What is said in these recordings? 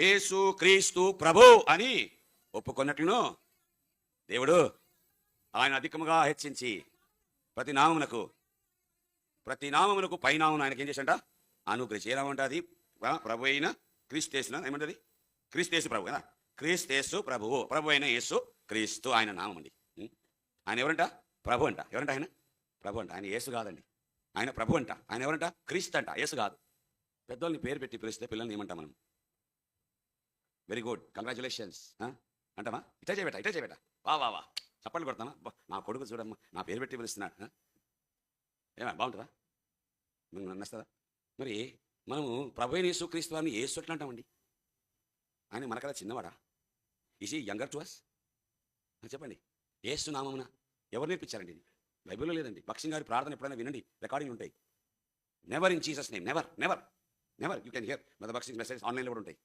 యేసు క్రీస్తు ప్రభు అని ఒప్పుకొన్నట్లును దేవుడు ఆయన అధికముగా హెచ్చించి ప్రతి నామమునకు పైనామం ఆయనకి ఏం చేసంట అనుగ్రహించి ఏమంటే అది ప్రభు అయిన క్రీస్తేసిన ఏమంటది క్రీస్తేసు ప్రభు కదా క్రీస్తేసు ప్రభువు ప్రభు అయిన యేసు క్రీస్తు ఆయన నామం అండి. ఆయన ఎవరంట ప్రభు అంట. ఎవరంట ఆయన ప్రభు అంట. ఆయన యేసు కాదండి, ఆయన ప్రభు అంట. ఆయన ఎవరంట క్రీస్తు అంట, యేసు కాదు. పెద్దోళ్ళని పేరు పెట్టి పిలిస్తే పిల్లల్ని ఏమంటాం మనం? వెరీ గుడ్, కంగ్రాచులేషన్స్ అంటామా? ఇటే చేయబెట్ట వా వా వా చప్పట్లు కొడతామా? నా కొడుకు చూడమ్మా నా పేరు పెట్టి పిలుస్తున్నాడు ఏమా బాగుంటుందా? నన్నస్తుందా? మరి మనము ప్రభు అయిన యేసు క్రీస్తు వారిని యేసు ఎట్లా అంటామండి? ఆయన మనకదా చిన్నవాడా? ఈజ్ ఈ యంగర్ టు అస్? చెప్పండి. యేసు నామమున ఎవరు నేర్పించారండి? ఇది బైబిల్లో లేదండి. భక్సింగ్ గారి ప్రార్థన ఎప్పుడైనా వినండి, రికార్డింగ్ ఉంటాయి. Never in Jesus name, never never never you can hear mother boxing message. ఆన్లైన్లో కూడా ఉంటాయి,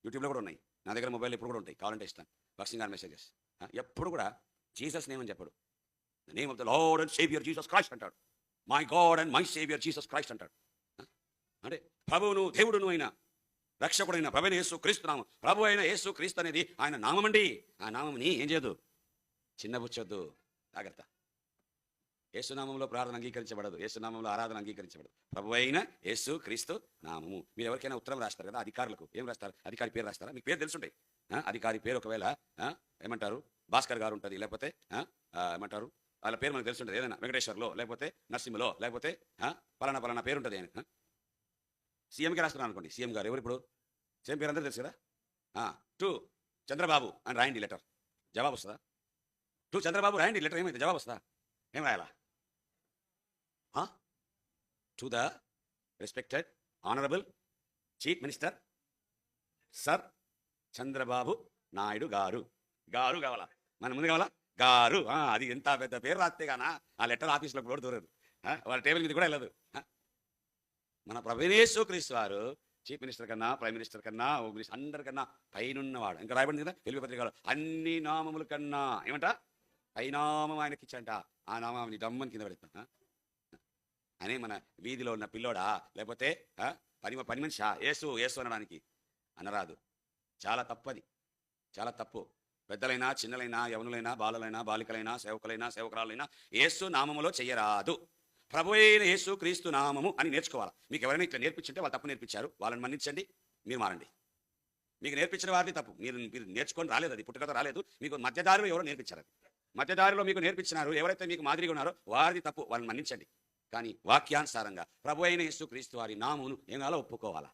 యూట్యూబ్లో కూడా ఉన్నాయి, నా దగ్గర మొబైల్ ఎప్పుడు కూడా ఉంటాయి, కావాలంటే ఇస్తాను. భక్సింగ్ గారి మెసేజెస్ ఎప్పుడు కూడా జీసస్ నేమ్ అని చెప్పాడు. The name of the Lord and saviour Jesus Christ అంటాడు. My God and my saviour Jesus Christ అంటాడు. అంటే ప్రభువును దేవుడును అయిన రక్షకుడైన ప్రభు అయిన యేసు క్రీస్తు నామం, ప్రభు అయిన యేసు క్రీస్తు అనేది ఆయన నామం అండి. ఆ నామంని ఏం చేయదు, చిన్నబుచ్చొద్దు, జాగ్రత్త. యేసునామంలో ప్రార్థన అంగీకరించబడదు, యేసునామంలో ఆరాధన అంగీకరించబడదు. ప్రభు అయిన యేసు క్రీస్తు నామము. మీరు ఎవరికైనా ఉత్తరం రాస్తారు కదా అధికారులకు, ఏం రాస్తారు? అధికారి పేరు రాస్తారా? మీకు పేరు తెలుసుంటాయి. అధికారి పేరు ఒకవేళ ఏమంటారు భాస్కర్ గారు ఉంటుంది, లేకపోతే ఏమంటారు వాళ్ళ పేరు మనకు తెలుసుంటుంది. ఏదైనా వెంకటేశ్వర్లో, లేకపోతే నరసింహలో, లేకపోతే పలానా పేరు ఉంటుంది. ఆయన సీఎంకి రాస్తున్నాను అనుకోండి, సీఎం గారు ఎవరు ఇప్పుడు? సీఎం పేరు అందరూ తెలుసు కదా. టు చంద్రబాబు అని రాయండి లెటర్, జవాబు వస్తుందా? టు చంద్రబాబు రాయండి లెటర్, ఏమైతే జవాబు వస్తుందా? ఏం రాయాలా? To the respected honourable chief minister sir Chandrababu Naidu garu. గారు కావాలా? మన ముందు కావాలా? గారు. అది ఎంత పెద్ద పేరు రాస్తే గానా ఆ లెటర్ ఆఫీస్లో కూడా దూరదు, వాళ్ళ టేబుల్ మీద కూడా వెళ్ళదు. మన ప్రభు యేసు క్రీస్తు వారు చీఫ్ మినిస్టర్ కన్నా, ప్రైమ్ మినిస్టర్ కన్నా, హోమ్ మినిస్టర్ అందరికన్నా పైనున్నవాడు. ఇంకా రాయబడింది కదా తెలుగు పత్రికలో, అన్ని నామముల కన్నా ఏమంట పైనామం ఆయనకి ఇచ్చంట. ఆ నామాన్ని దమ్మని కింద పెడతాం అని మన వీధిలో ఉన్న పిల్లోడా, లేకపోతే పని మనిషా యేసు యేసు అనడానికి అనరాదు. చాలా తప్పది, చాలా తప్పు. పెద్దలైనా, చిన్నలైనా, యవనులైనా, బాలులైనా, బాలికలైనా, సేవకులైనా, సేవకురాలైనా యేసు నామములో చెయ్యరాదు. ప్రభు అయిన యేసు క్రీస్తు నామము అని నేర్చుకోవాలి. మీకు ఎవరైనా ఇట్లా నేర్పించుంటే వాళ్ళు తప్పు నేర్పించారు, వాళ్ళని మన్నించండి, మీరు మారండి. మీకు నేర్పించిన వారిని తప్పు, మీరు నేర్చుకొని రాలేదు, అది పుట్టుకతో రాలేదు, మీకు మధ్యదారిలో ఎవరో నేర్పించారు. మధ్యదారిలో మీకు నేర్పించినారు, ఎవరైతే మీకు మాదిరిగా ఉన్నారో వారిది తప్పు, వాళ్ళని మన్నించండి. కానీ వాక్యానుసారంగా ప్రభు అయిన యేసు క్రీస్తు వారి నామమును ఏం కావాలో ఒప్పుకోవాలా.